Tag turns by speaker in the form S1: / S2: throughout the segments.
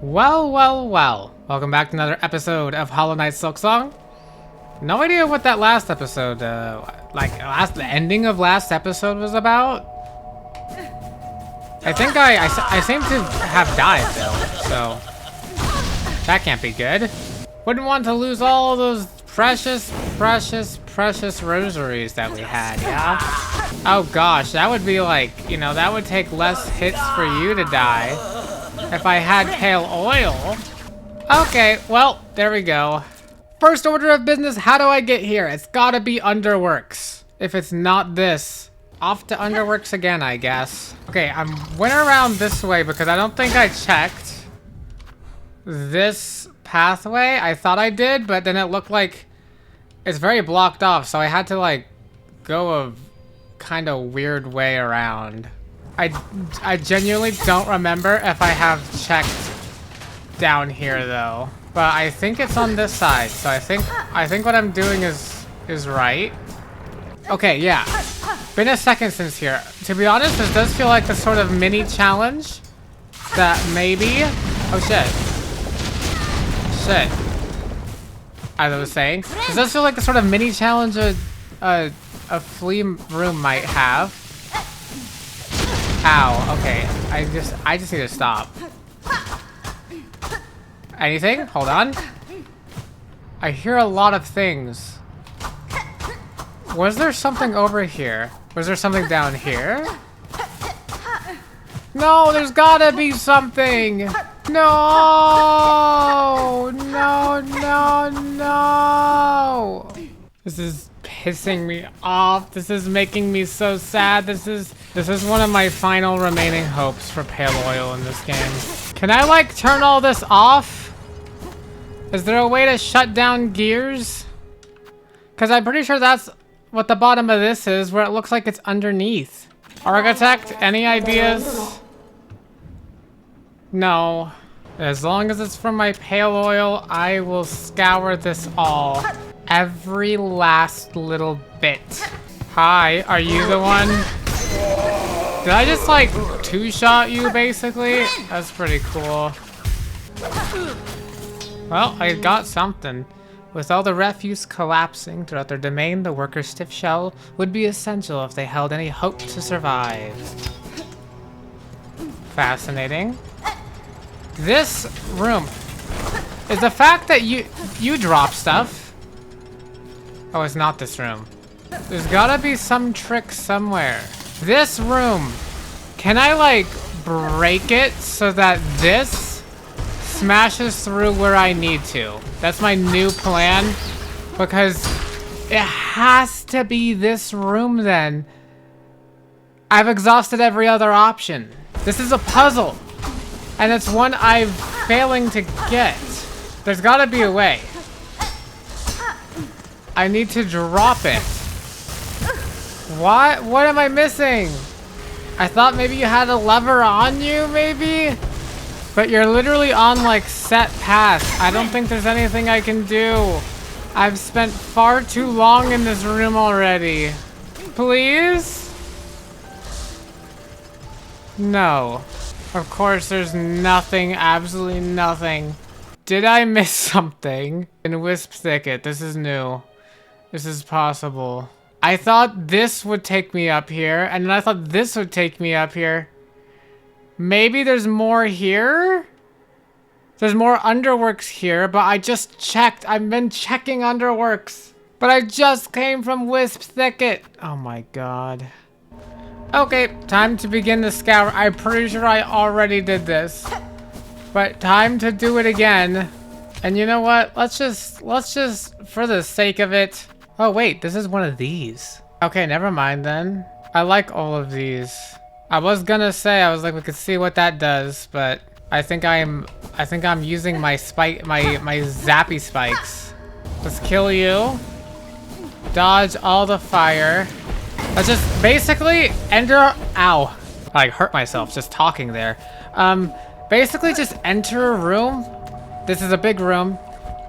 S1: Well, well, well. Welcome back to another episode of Hollow Knight Silksong. No idea what that last episode, the ending of last episode was about. I think I seem to have died though, so that can't be good. Wouldn't want to lose all those precious rosaries that we had, yeah? Oh gosh, that would be like, you know, that would take less hits for you to die if I had pale oil. Okay, well, there we go. First order of business, how do I get here? It's gotta be Underworks. If it's not this, off to Underworks again, I guess. Okay, I went around this way because I don't think I checked this pathway. I thought I did, but then it looked like it's very blocked off, so I had to like go a kind of weird way around. I genuinely don't remember if I have checked down here though, but I think it's on this side, so I think what I'm doing is right. Okay, yeah. Been a second since here. To be honest, this does feel like a sort of mini challenge that maybe. Oh shit. Shit. As I was saying, this does feel like a sort of mini challenge a flea room might have. Ow, okay. I just need to stop. Anything? Hold on. I hear a lot of things. Was there something over here? Was there something down here? No, there's gotta be something! No! No, no, no! This is pissing me off. This is making me so sad. This is one of my final remaining hopes for pale oil in this game. Can I like turn all this off? Is there a way to shut down gears? Because I'm pretty sure that's what the bottom of this is, where it looks like it's underneath. Architect, any ideas? No. As long as it's from my pale oil, I will scour this all. Every last little bit. Hi, are you the one? Did I just like two-shot you basically? That's pretty cool. Well, I got something. With all the refuse collapsing throughout their domain, the workers' stiff shell would be essential if they held any hope to survive. Fascinating. This room is the fact that you drop stuff. Oh, it's not this room. There's gotta be some trick somewhere. This room, can I like break it so that this smashes through where I need to? That's my new plan, because it has to be this room then. I've exhausted every other option. This is a puzzle, and it's one I'm failing to get. There's gotta be a way. I need to drop it. What? What am I missing? I thought maybe you had a lever on you, maybe? But you're literally on like set paths. I don't think there's anything I can do. I've spent far too long in this room already. Please? No. Of course there's nothing, absolutely nothing. Did I miss something? In Wisp Thicket, this is new. This is possible. I thought this would take me up here, and then I thought this would take me up here. Maybe there's more here? There's more Underworks here, but I just checked. I've been checking Underworks. But I just came from Wisp Thicket. Oh my god. Okay, time to begin the scour. I'm pretty sure I already did this. But time to do it again. And you know what? Let's just, for the sake of it. Oh wait, this is one of these. Okay, never mind then. I like all of these. I was gonna say, I was like, we could see what that does, but I think I'm using my zappy spikes. Let's kill you. Dodge all the fire. Let's just basically enter. Ow! I hurt myself just talking there. Basically just enter a room. This is a big room,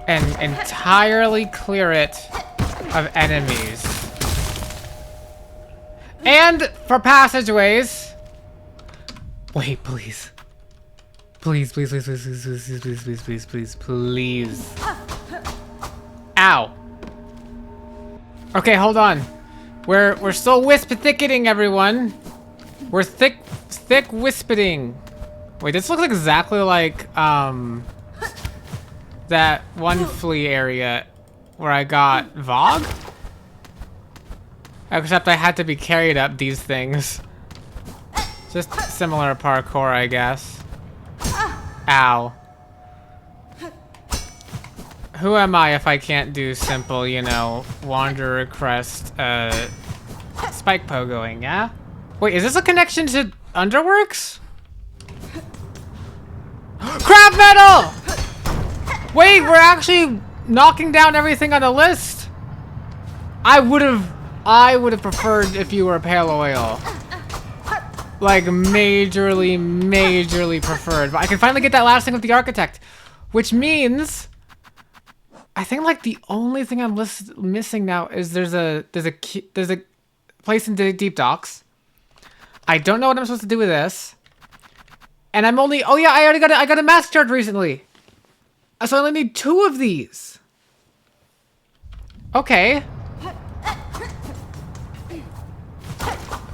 S1: and entirely clear it of enemies. And for passageways. Wait, please. Please, please, please, please, please, please, please, please, please, please, please. Ow. Okay, hold on. We're still wisp thicketing, everyone. We're thick wispeting. Wait, this looks exactly like that one flea area where I got Vogue. Except I had to be carried up these things. Just similar parkour, I guess. Ow. Who am I if I can't do simple, you know, Wanderer Crest, spike pogoing, yeah? Wait, is this a connection to Underworks? Crap metal! Wait, we're actually knocking down everything on the list. I would have preferred if you were pale oil. Like, majorly preferred. But I can finally get that last thing with the architect. Which means... I think, like, the only thing I'm missing now is there's a place in the deep docks. I don't know what I'm supposed to do with this. And I'm only... Oh, yeah, I got a mask charge recently. So I only need 2 of these. Okay.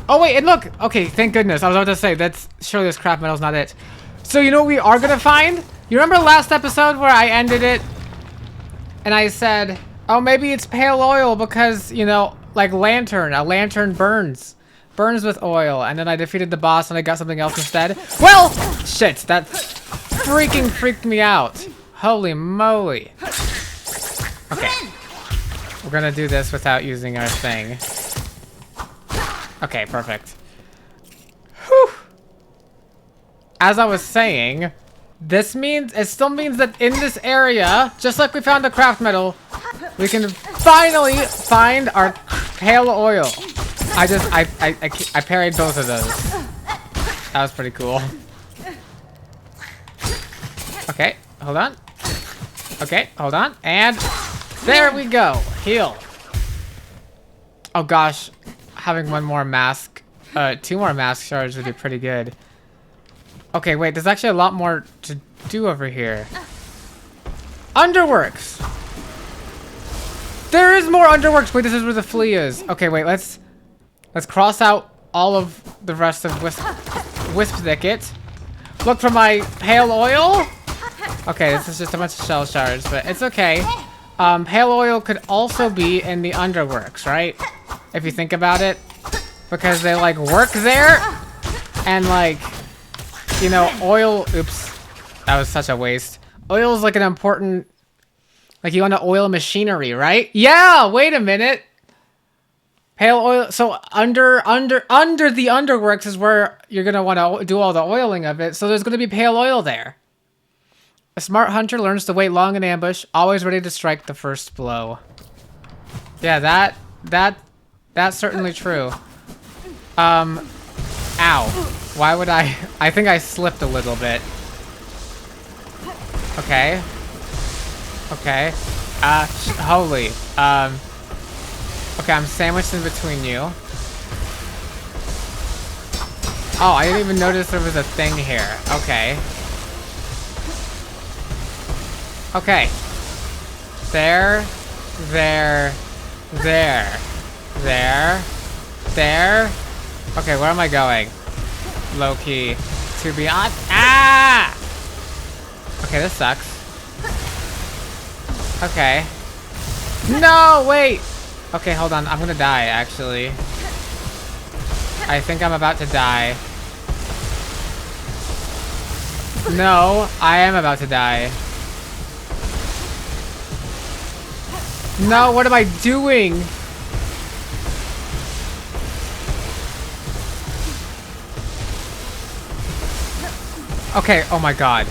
S1: Oh, wait, and look. Okay, thank goodness. I was about to say, surely this crap metal's not it. So you know what we are going to find? You remember last episode where I ended it? And I said, oh, maybe it's pale oil because, you know, like a lantern burns with oil. And then I defeated the boss and I got something else instead. Well, shit, that freaking freaked me out. Holy moly. Okay. We're gonna do this without using our thing. Okay, perfect. Whew. As I was saying, it still means that in this area, just like we found the craft metal, we can finally find our pale oil. I parried both of those. That was pretty cool. Okay, hold on. Okay, hold on. And there we go. Heal. Oh gosh, having 2 more mask shards would be pretty good. Okay, wait, there's actually a lot more to do over here. Underworks! There is more Underworks! Wait, this is where the flea is. Okay, wait, let's cross out all of the rest of Wisp Thicket. Look for my pale oil! Okay, this is just a bunch of shell shards, but it's okay. Pale oil could also be in the Underworks, right? If you think about it. Because they, like, work there, and, like... You know, oil... Oops. That was such a waste. Oil is like an important... Like, you want to oil machinery, right? Yeah! Wait a minute! Pale oil... So, under the Underworks is where you're going to want to do all the oiling of it. So, there's going to be pale oil there. A smart hunter learns to wait long in ambush, always ready to strike the first blow. Yeah, that's certainly true. Ow. Why would I think I slipped a little bit. Okay. Okay. Holy. Okay, I'm sandwiched in between you. Oh, I didn't even notice there was a thing here. Okay. Okay. There. Okay, where am I going? Low key. To be on. Ah! Okay, this sucks. Okay. No, wait! Okay, hold on. I'm gonna die, actually. I think I'm about to die. No, I am about to die. No, what am I doing? Okay, oh my god.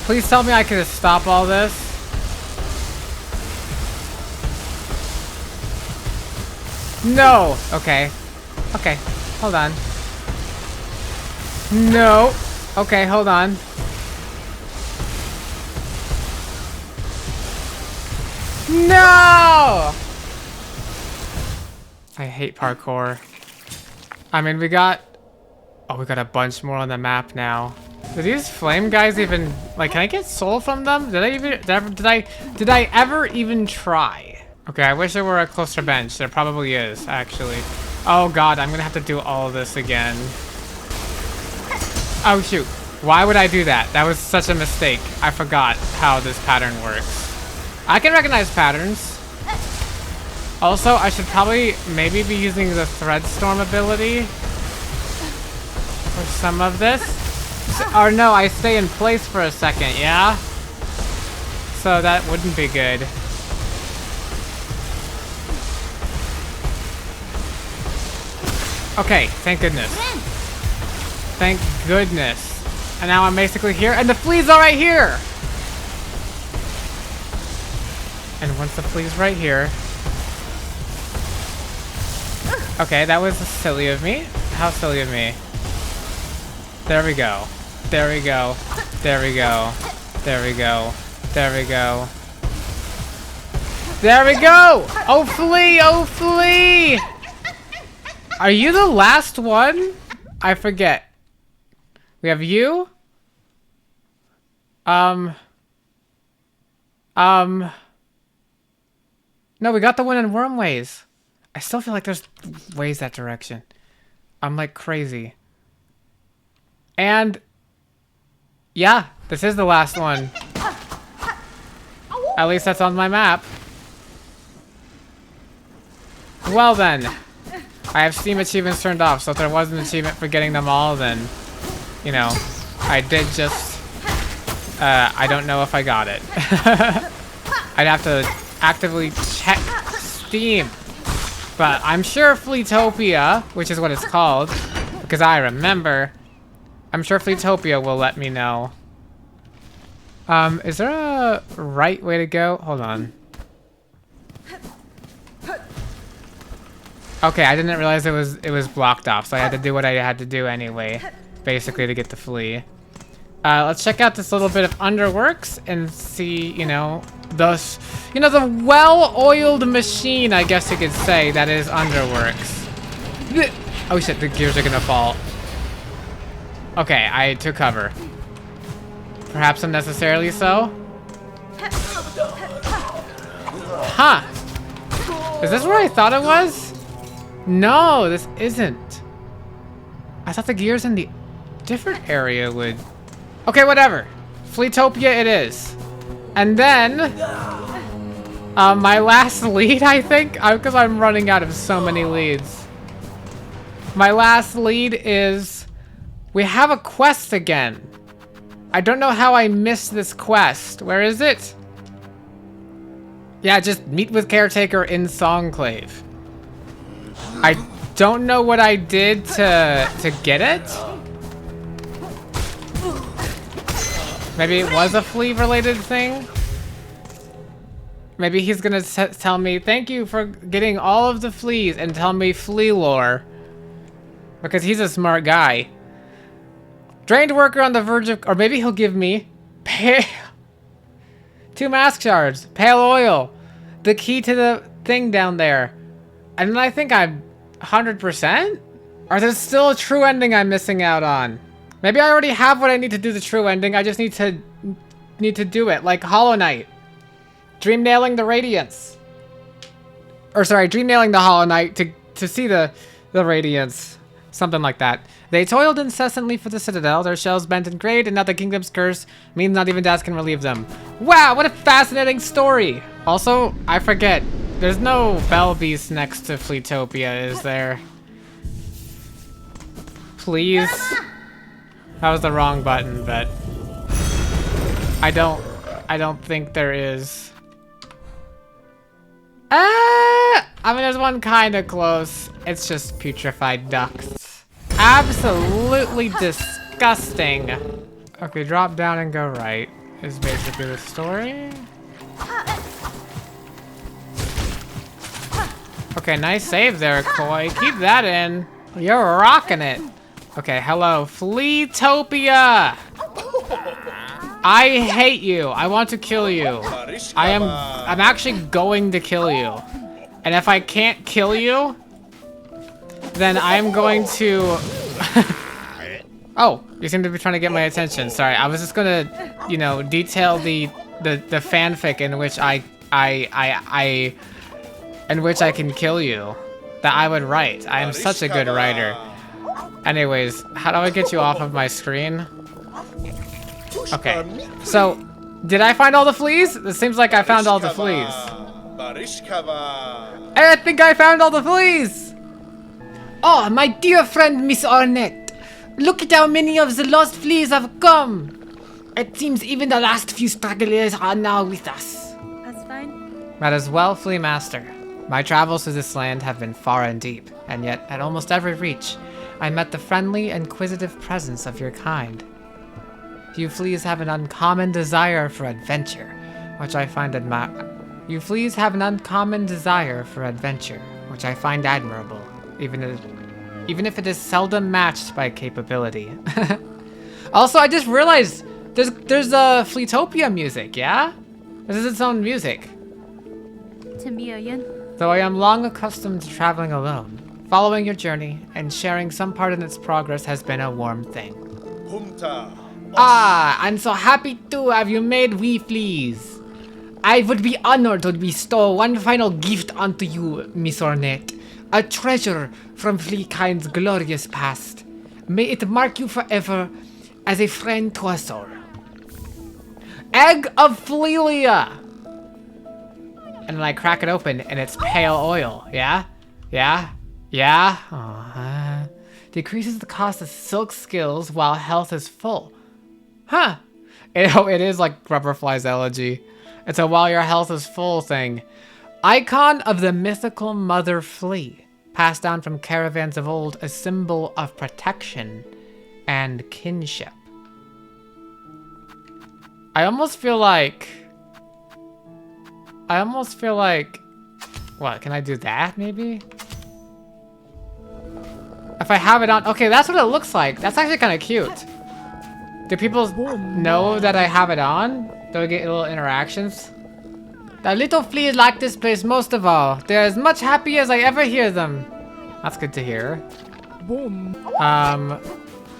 S1: Please tell me I can just stop all this. No! Okay. Okay, hold on. No! Okay, hold on. No! I hate parkour. I mean, we got Oh, we got a bunch more on the map now. Do these flame guys even, like, can I get soul from them? Did I ever even try? Okay, I wish there were a closer bench. There probably is, actually. Oh god, I'm gonna have to do all of this again. Oh shoot. Why would I do that? That was such a mistake. I forgot how this pattern works. I can recognize patterns. Also, I should probably maybe be using the Threadstorm ability for some of this. Or no, I stay in place for a second, yeah? So that wouldn't be good. Okay, thank goodness. Thank goodness. And now I'm basically here, and the flea's all right here! And once the flea's right here... Okay, that was silly of me. How silly of me. There we go. There we go. There we go. There we go. There we go. There we go! Oh, flee! Oh, flee! Are you the last one? I forget. We have you? No, we got the one in Wormways. I still feel like there's ways that direction. I'm like crazy. And yeah, this is the last one. At least that's on my map. Well then, I have Steam achievements turned off, so if there was an achievement for getting them all, then, you know, I did just, I don't know if I got it. I'd have to actively check Steam. But I'm sure Fleetopia, which is what it's called, because I remember, I'm sure Fleetopia will let me know. Is there a right way to go? Hold on. Okay, I didn't realize it was blocked off, so I had to do what I had to do anyway, basically to get the flea. Let's check out this little bit of Underworks and see, you know, the well-oiled machine, I guess you could say, that is Underworks. Oh shit, the gears are gonna fall. Okay, I took cover. Perhaps unnecessarily so. Huh. Is this where I thought it was? No, this isn't. I thought the gears in the different area would... Okay, whatever. Fleetopia it is. And then... my last lead, I think? Because I'm running out of so many leads. My last lead is... We have a quest again. I don't know how I missed this quest. Where is it? Yeah, just meet with Caretaker in Songclave. I don't know what I did to get it. Maybe it was a flea-related thing. Maybe he's gonna tell me, thank you for getting all of the fleas, and tell me flea lore. Because he's a smart guy. Drained worker on the verge of... Or maybe he'll give me... 2 mask shards. Pale oil. The key to the thing down there. And then I think I'm 100%? Or there's still a true ending I'm missing out on. Maybe I already have what I need to do the true ending. I just need to do it. Like Hollow Knight. Dream nailing the Radiance. Or sorry, dream nailing the Hollow Knight to see the Radiance. Something like that. They toiled incessantly for the Citadel, their shells bent and grayed, and now the kingdom's curse means not even death can relieve them. Wow, what a fascinating story! Also, I forget, there's no Bell Beast next to Fleetopia, is there? Please? That was the wrong button, but... I don't think there is. I mean, there's one kinda close. It's just putrefied ducts. Absolutely disgusting. Okay, drop down and go right is basically the story. Okay, nice save there, Koi. Keep that in. You're rocking it. Okay, hello, Fleetopia. I hate you. I want to kill you. I'm actually going to kill you. And if I can't kill you, then I'm going to Oh, you seem to be trying to get my attention. Sorry, I was just gonna, you know, detail the fanfic in which in which I can kill you. That I would write. I am such a good writer. Anyways, how do I get you off of my screen? Okay, so, did I find all the fleas? It seems like I found all the fleas. I think I found all the fleas! Oh, my dear friend, Miss Arnett. Look at how many of the lost fleas have come. It seems even the last few stragglers are now with us.
S2: That's fine.
S1: That is well, Flea Master. My travels to this land have been far and deep, and yet at almost every reach, I met the friendly, inquisitive presence of your kind. You fleas have an uncommon desire for adventure, which I find You fleas have an uncommon desire for adventure, which I find admirable, even if it is seldom matched by capability. Also, I just realized there's a Fleetopia music, yeah? This is its own music. Though I am long accustomed to traveling alone, following your journey and sharing some part in its progress has been a warm thing. Ah, I'm so happy to have you made wee fleas. I would be honored to bestow one final gift onto you, Miss Ornette. A treasure from Fleakind's glorious past. May it mark you forever as a friend to us all. Egg of Flelia! And then I crack it open and it's pale oil, yeah? Yeah? Yeah? Aww. Decreases the cost of silk skills while health is full. Huh. It is like Rubberfly's elegy. It's a while your health is full thing. Icon of the mythical mother flea. Passed down from caravans of old, a symbol of protection and kinship. I almost feel like... What, can I do that maybe? If I have it on... Okay, that's what it looks like. That's actually kind of cute. Do people know that I have it on? Do I get little interactions? The little fleas like this place most of all. They're as much happy as I ever hear them. That's good to hear. How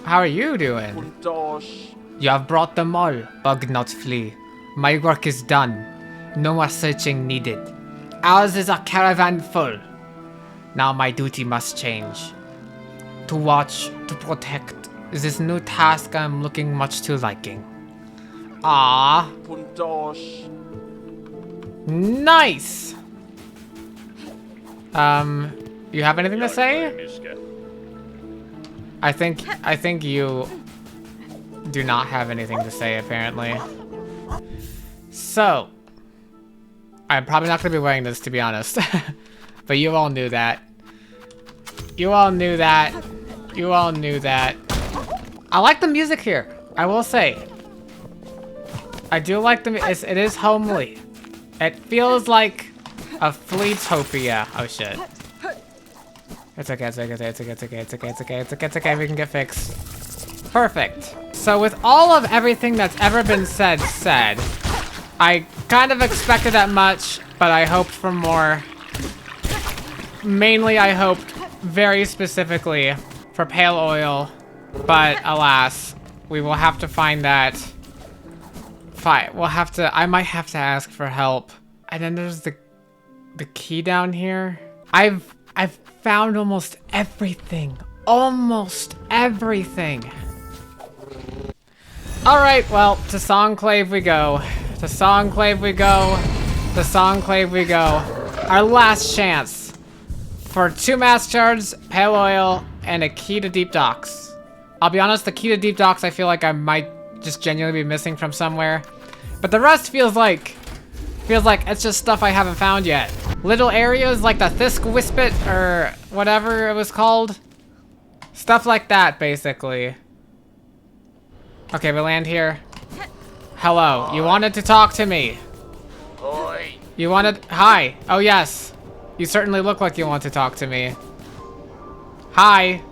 S1: are you doing? You have brought them all, Bugnut Flea. My work is done. No more searching needed. Ours is a caravan full. Now my duty must change. To watch, to protect, is this new task I'm looking much to liking. Ah. Nice! You have anything to say? I think you do not have anything to say, apparently. So, I'm probably not gonna be wearing this, to be honest. But you all knew that. You all knew that. You all knew that. I like the music here, I will say. I do like it is homely. It feels like a Fleetopia. Oh shit. It's okay, it's okay, it's okay, it's okay, it's okay, it's okay, it's okay, it's okay, we can get fixed. Perfect. So with all of everything that's ever been said, I kind of expected that much, but I hoped for more. Mainly I hoped very specifically for pale oil, but alas, we will have to find that. Fine, I might have to ask for help. And then there's the key down here. I've found almost everything. Almost everything. Alright, well, to Songclave we go. To Songclave we go. To Songclave we go. Our last chance. For 2 mass shards, pale oil, and a key to Deep Docks. I'll be honest, the key to Deep Docks I feel like I might just genuinely be missing from somewhere. But the rest feels like it's just stuff I haven't found yet. Little areas like the Thisk Wispit or whatever it was called. Stuff like that, basically. Okay, we land here. Hello, you wanted to talk to me. You wanted, hi. Oh yes, you certainly look like you want to talk to me. Hi.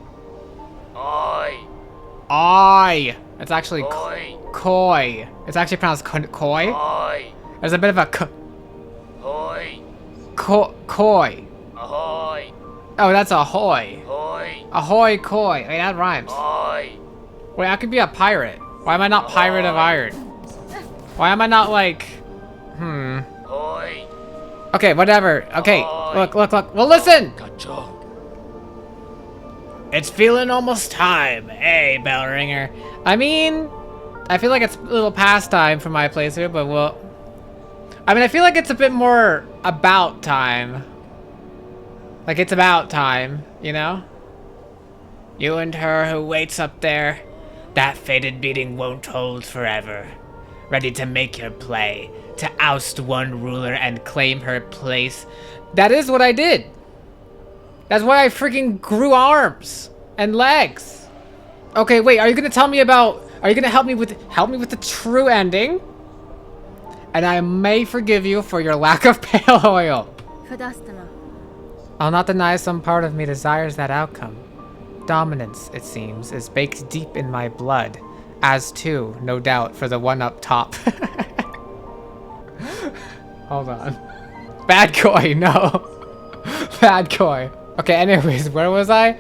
S1: Oi. It's actually koi. It's actually pronounced koi. There's a bit of a koi. Oh, that's ahoy. Ahoy koi. Wait, that rhymes. Wait, I could be a pirate. Why am I not pirate of iron? Why am I not like... Okay, whatever. Okay, look. Well, listen! It's feeling almost time. Hey, bell ringer. I mean, I feel like it's a little past time for my playthrough, but well... I mean, I feel like it's a bit more about time. Like, it's about time, you know? You and her who waits up there, that fated meeting won't hold forever. Ready to make your play, to oust one ruler and claim her place. That is what I did. That's why I freaking grew arms and legs. Okay, wait, are you gonna tell me about, are you gonna help me with the true ending? And I may forgive you for your lack of pale oil. I'll not deny some part of me desires that outcome. Dominance, it seems, is baked deep in my blood. As too, no doubt, for the one up top. Hold on. Bad koi, no. Bad koi. Okay, anyways, where was I?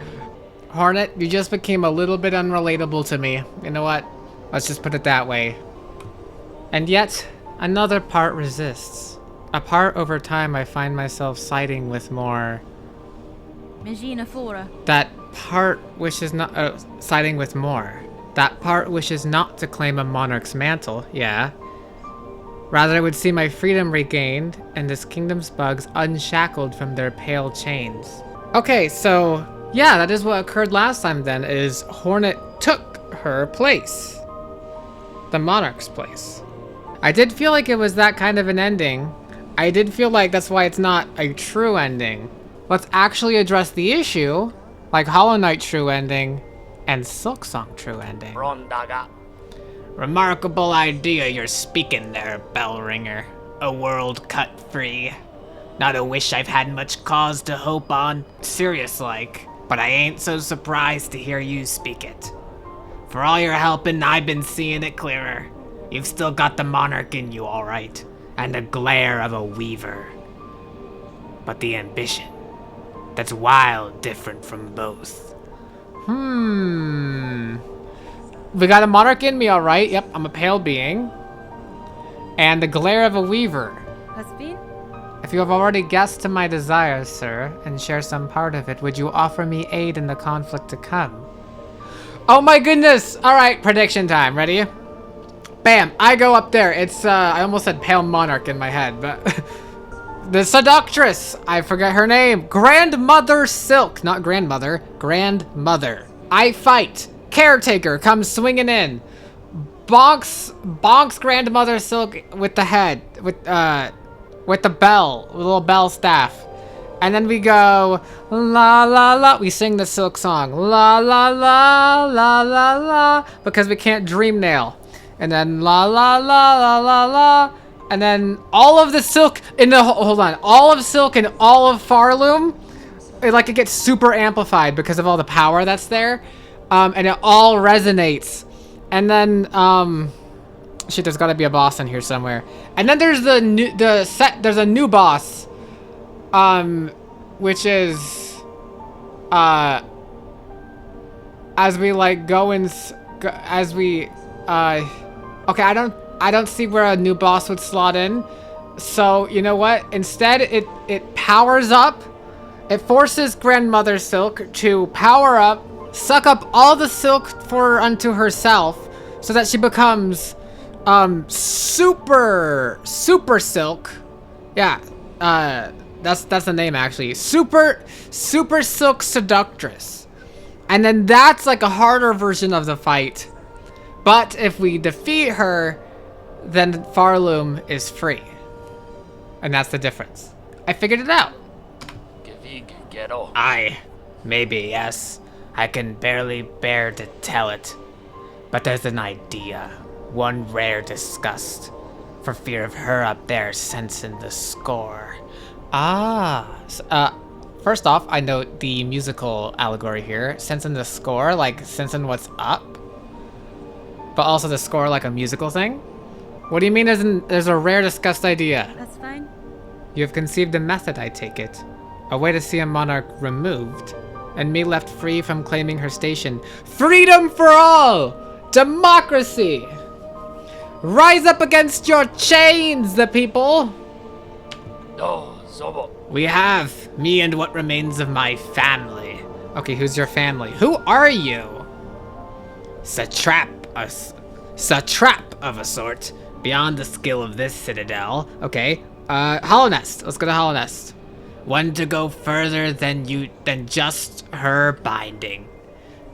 S1: Hornet, you just became a little bit unrelatable to me. You know what? Let's just put it that way. And yet, another part resists. A part over time I find myself siding with more. That part wishes not siding with more. That part wishes not to claim a monarch's mantle, yeah. Rather, I would see my freedom regained and this kingdom's bugs unshackled from their pale chains. Okay, so yeah, that is what occurred last time then, is Hornet took her place. The monarch's place. I did feel like it was that kind of an ending. I did feel like that's why it's not a true ending. Let's actually address the issue, like Hollow Knight true ending and Silksong true ending. Remarkable idea you're speaking there, bell ringer. A world cut free. Not a wish I've had much cause to hope on, serious like, but I ain't so surprised to hear you speak it. For all your helping, I've been seeing it clearer. You've still got the monarch in you, alright, and the glare of a weaver. But the ambition, that's wild different from both. We got a monarch in me, alright. Yep, I'm a pale being. And the glare of a weaver. If you have already guessed to my desires, sir, and share some part of it, would you offer me aid in the conflict to come? Oh my goodness! Alright, prediction time. Ready? Bam! I go up there. It's, I almost said pale monarch in my head, but... the seductress! I forget her name. Grandmother Silk. Not grandmother. Grandmother. I fight. Caretaker comes swinging in. Bonks Grandmother Silk with the head. With the bell. With a little bell staff. And then we go, la la la. We sing the Silk song. La la la la la la. Because we can't dream nail. And then la la la la la la. And then all of the silk in the, hold on. All of Silk and all of Farloom. It gets super amplified because of all the power that's there. And it all resonates. And then, shit, there's gotta be a boss in here somewhere. And then there's there's a new boss. Which is, as we go and, okay, I don't see where a new boss would slot in. So, you know what? Instead, it powers up. It forces Grandmother Silk to power up, suck up all the silk for unto herself, so that she becomes, super silk. Yeah, that's the name actually. Super silk seductress. And then that's like a harder version of the fight. But if we defeat her, then Farloom is free. And that's the difference. I figured it out. Aye, maybe, yes. I can barely bear to tell it. But there's an idea. One rare disgust. For fear of her up there sensing the score. First off, I note the musical allegory here. Sensing the score, like sensing what's up. But also the score like a musical thing? What do you mean there's a rare disgust idea?
S2: That's fine.
S1: You have conceived a method, I take it. A way to see a monarch removed, and me left free from claiming her station. Freedom for all! Democracy! Rise up against your chains, the people! We have me and what remains of my family. Okay, who's your family? Who are you? Satrap of a sort. Beyond the skill of this citadel. Okay, Hollow Nest. Let's go to Hollow Nest. One to go further than just her binding.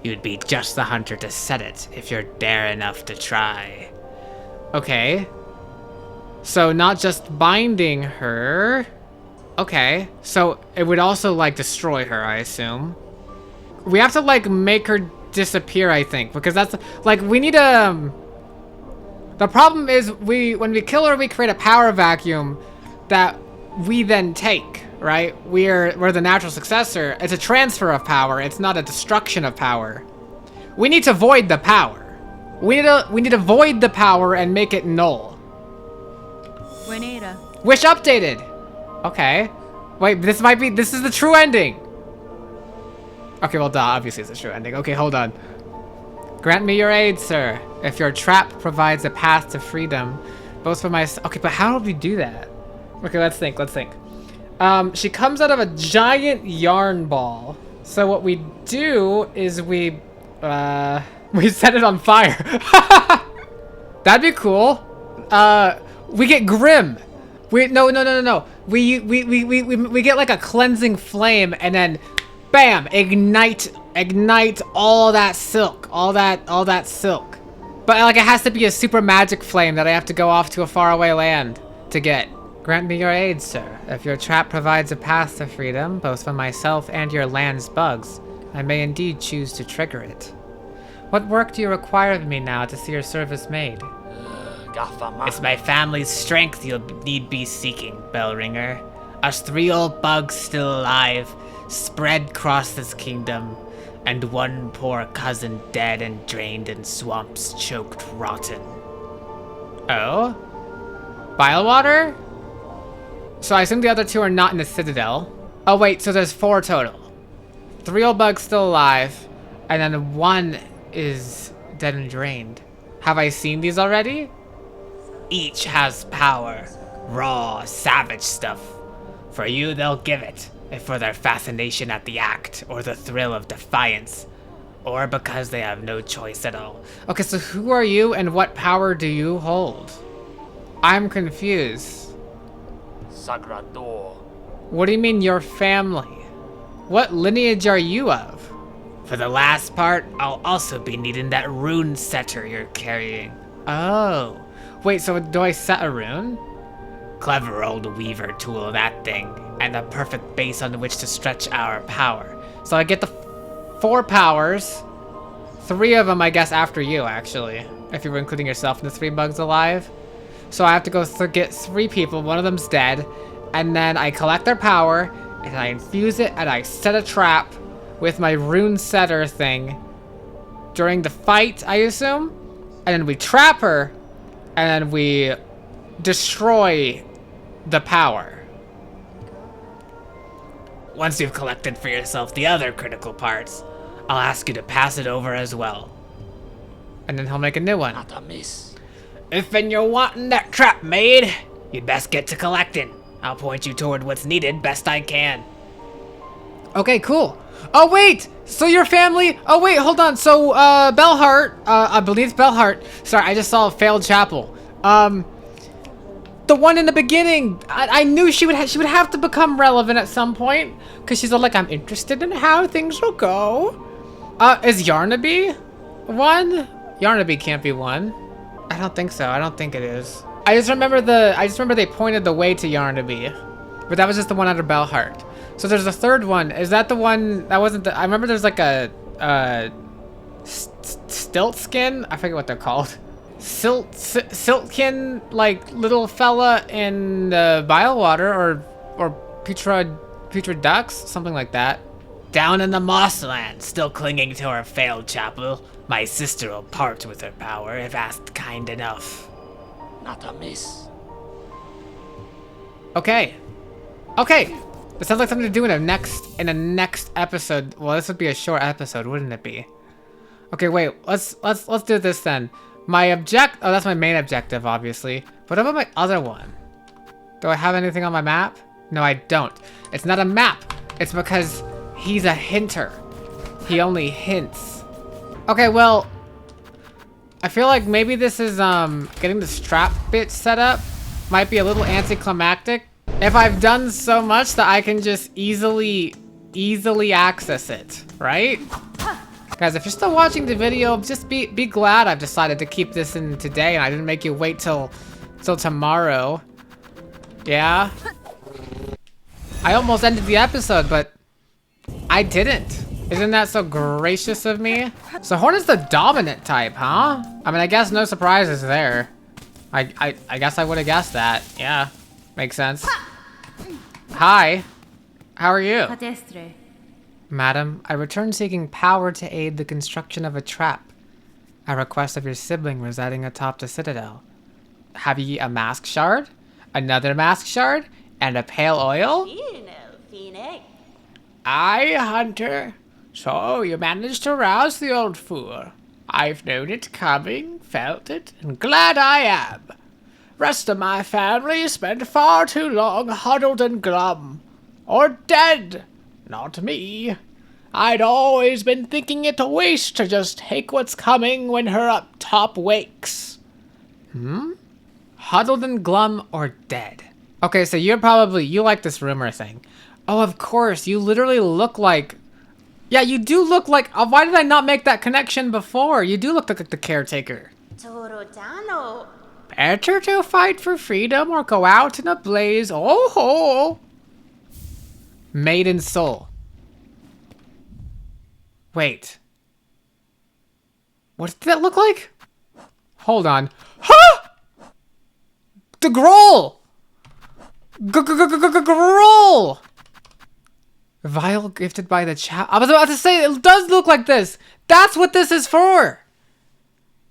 S1: You'd be just the hunter to set it if you're dare enough to try. Okay. So not just binding her. Okay. So it would also like destroy her, I assume. We have to like make her disappear, I think, because that's like we need a. The problem is when we kill her, we create a power vacuum that we then take, right? We're the natural successor. It's a transfer of power. It's not a destruction of power. We need to void the power. We need to void the power and make it null. Wish updated. Okay. Wait, this is the true ending. Okay, well, duh, obviously it's the true ending. Okay, hold on. Grant me your aid, sir. If your trap provides a path to freedom, both for my... Okay, but how do we do that? Okay, let's think. She comes out of a giant yarn ball. So what we do is we set it on fire. That'd be cool. We get grim. No. We get like a cleansing flame and then bam, ignite all that silk. All that silk. But like it has to be a super magic flame that I have to go off to a faraway land to get. Grant me your aid, sir. If your trap provides a path to freedom, both for myself and your land's bugs, I may indeed choose to trigger it. What work do you require of me now to see your service made? It's my family's strength you'll need be seeking, Bellringer. Us 3 old bugs still alive, spread across this kingdom, and one poor cousin dead and drained in swamps, choked rotten. Oh? Bilewater? So I assume the other 2 are not in the Citadel. Oh wait, so there's 4 total. 3 old bugs still alive, and then 1 is dead and drained. Have I seen these already? Each has power. Raw, savage stuff. For you, they'll give it. If for their fascination at the act, or the thrill of defiance, or because they have no choice at all. Okay, so who are you and what power do you hold? I'm confused.
S2: Sagrador.
S1: What do you mean your family? What lineage are you of? For the last part, I'll also be needing that rune setter you're carrying. Oh. Wait, so do I set a rune? Clever old weaver tool, that thing. And a perfect base on which to stretch our power. So I get the 4 powers. 3 of them, I guess, after you, actually. If you were including yourself in the 3 bugs alive. So I have to go get 3 people. 1 of them's dead. And then I collect their power. And I infuse it. And I set a trap with my rune setter thing. During the fight, I assume. And then we trap her. And then we destroy the power. Once you've collected for yourself the other critical parts, I'll ask you to pass it over as well. And then he'll make a new one.
S2: Not a miss.
S1: If when you're wanting that trap made, you'd best get to collecting. I'll point you toward what's needed best I can. Okay, cool. Oh wait, so your family, oh wait, hold on. So Bellheart, I believe Bellheart. Sorry, I just saw a failed chapel. The one in the beginning, I knew she would have to become relevant at some point, because she's all like, I'm interested in how things will go. Is Yarnaby one? Yarnaby can't be one. I don't think so. I don't think it is. I just remember they pointed the way to Yarnaby, but that was just the one under Bellheart. So there's a third one. Is that the one that wasn't the? I remember there's like a stilt skin. I forget what they're called. Siltkin, like little fella in Bilewater or putrid ducks, something like that. Down in the Mossland, still clinging to her failed chapel. My sister will part with her power if asked kind enough.
S2: Not a miss.
S1: Okay. This sounds like something to do in a next episode. Well, this would be a short episode, wouldn't it be? Okay, wait. Let's do this then. Oh, that's my main objective, obviously. What about my other one? Do I have anything on my map? No, I don't. It's not a map. It's because he's a hinter. He only hints. Okay, well, I feel like maybe this is getting the strap bit set up might be a little anticlimactic. If I've done so much that I can just easily access it, right? Guys, if you're still watching the video, just be glad I've decided to keep this in today and I didn't make you wait till tomorrow. Yeah? I almost ended the episode, but I didn't. Isn't that so gracious of me? So Horn is the dominant type, huh? I mean, I guess no surprises there. I guess I would have guessed that. Yeah, makes sense. Hi, how are you? Madam, I returned seeking power to aid the construction of a trap. A request of your sibling residing atop the citadel. Have ye a mask shard? Another mask shard? And a pale oil? Aye, Hunter. So, you managed to rouse the old fool. I've known it coming, felt it, and glad I am. Rest of my family spent far too long huddled and glum. Or dead. Not me. I'd always been thinking it a waste to just take what's coming when her up top wakes. Huddled and glum or dead. Okay, so you like this rumor thing. Oh, of course, you literally look like... Yeah, you do look like... Oh, why did I not make that connection before? You do look like the caretaker. Better to fight for freedom or go out in a blaze. Oh ho! Maiden soul. Wait. What did that look like? Hold on. Huh! The Groll! Groll! Vial gifted by the chat. I was about to say, it does look like this. That's what this is for.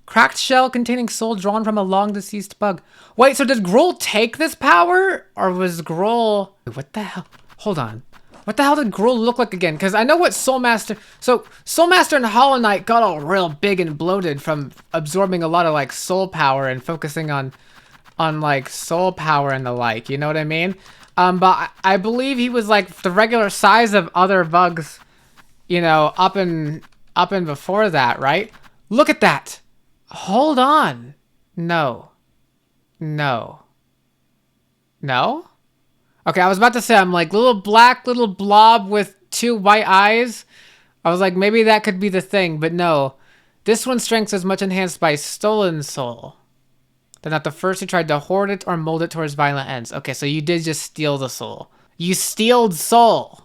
S1: Cracked shell containing soul drawn from a long deceased bug. Wait, so did Groll take this power? Or was Groll... What the hell? Hold on. What the hell did Groll look like again? Because I know what Soulmaster... So, Soulmaster and Hollow Knight got all real big and bloated from absorbing a lot of, like, soul power and focusing on like, soul power and the like. You know what I mean? But I believe he was, like, the regular size of other bugs, you know, up and before that, right? Look at that! Hold on. No. No. No? Okay, I was about to say, I'm like, little blob with 2 white eyes. I was like, maybe that could be the thing, but no. This one's strength is much enhanced by stolen soul. They're not the first who tried to hoard it or mold it towards violent ends. Okay, so you did just steal the soul. You stealed soul.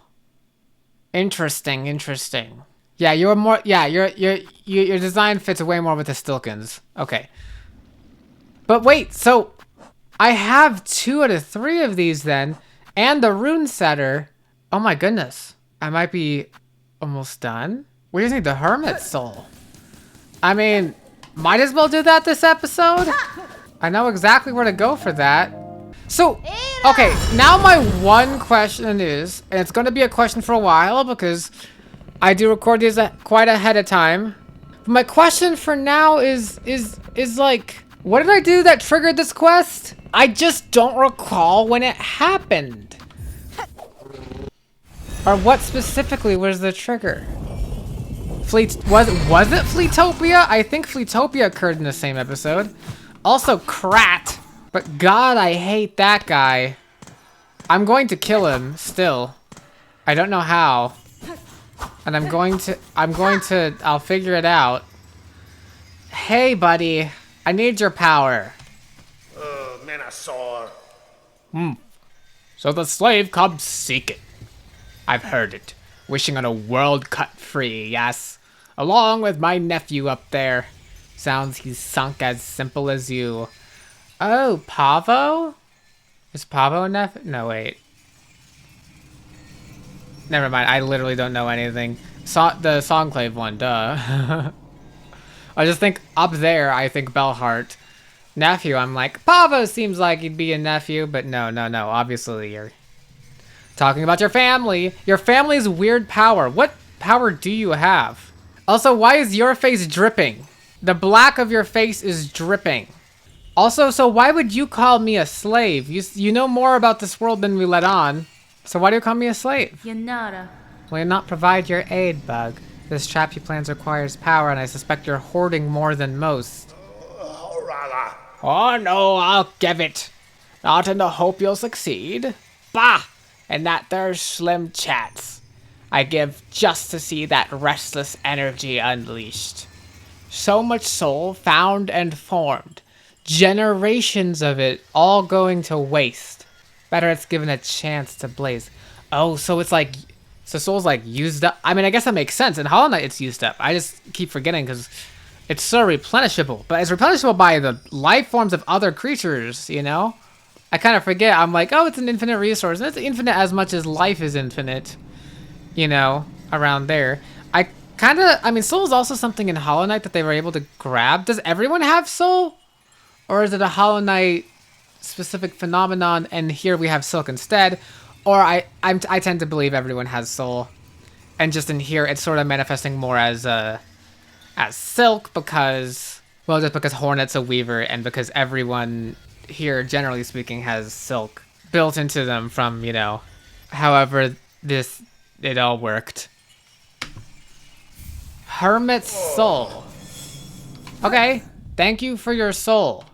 S1: Interesting, interesting. Yeah, you're more. Yeah, your design fits way more with the Stilkins. Okay. But wait, so I have 2 out of 3 of these then, and the rune setter. Oh my goodness, I might be almost done. We just need the hermit soul. I mean, might as well do that this episode. I know exactly where to go for that. So, okay, now my one question is, and it's going to be a question for a while because I do record these quite ahead of time. But my question for now is like, what did I do that triggered this quest? I just don't recall when it happened. Or what specifically was the trigger? Was it Fleetopia? I think Fleetopia occurred in the same episode. Also Krat. But God, I hate that guy. I'm going to kill him still. I don't know how. And I'll figure it out. Hey, buddy. I need your power.
S2: Man, I saw.
S1: So the slave comes seek it. I've heard it. Wishing on a world cut free, yes. Along with my nephew up there. Sounds he's sunk as simple as you. Oh, Pavo? Is Pavo a nephew? No, wait. Never mind, I literally don't know anything. The Songclave one, duh. I just think up there, I think Bellheart. Nephew, I'm like, Pavo seems like he'd be a nephew, but no. Obviously, you're talking about your family. Your family's weird power. What power do you have? Also, why is your face dripping? The black of your face is dripping. Also, so why would you call me a slave? You know more about this world than we let on. So why do you call me a slave?
S3: Yanara.
S1: Will you not provide your aid, Bug? This trap you plans requires power, and I suspect you're hoarding more than most.
S2: Rala.
S1: Oh no, I'll give it. Not in the hope you'll succeed. Bah! And that there's slim chance. I give just to see that restless energy unleashed. So much soul found and formed. Generations of it all going to waste. Better it's given a chance to blaze. Oh, so it's like... So soul's like used up. I mean, I guess that makes sense. In Hollow Knight, it's used up. I just keep forgetting because it's so replenishable. But it's replenishable by the life forms of other creatures, you know? I kind of forget. I'm like, oh, it's an infinite resource. And it's infinite as much as life is infinite. You know, around there. I mean, soul is also something in Hollow Knight that they were able to grab. Does everyone have soul? Or is it a Hollow Knight specific phenomenon and here we have Silk instead? Or I tend to believe everyone has soul. And just in here, it's sort of manifesting more as Silk because, well, just because Hornet's a weaver and because everyone here, generally speaking, has Silk built into them from, you know, however it all worked. Hermit's soul. Okay, thank you for your soul.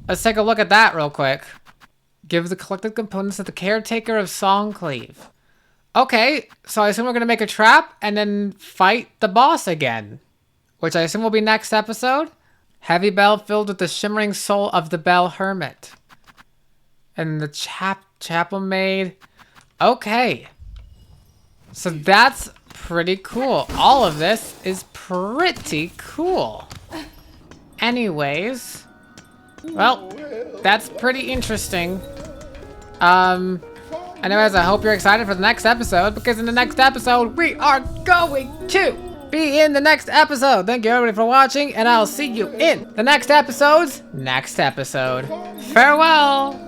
S1: Let's take a look at that real quick. Give the collected components to the caretaker of Songcleave. Okay, so I assume we're gonna make a trap and then fight the boss again. Which I assume will be next episode. Heavy bell filled with the shimmering soul of the bell hermit. And the chapel maid. Okay. So that's pretty cool. All of this is pretty cool. Anyways, well, that's pretty interesting. Anyways, I hope you're excited for the next episode, because in the next episode, we are going to be in the next episode. Thank you everybody for watching, and I'll see you in the next episode. Farewell.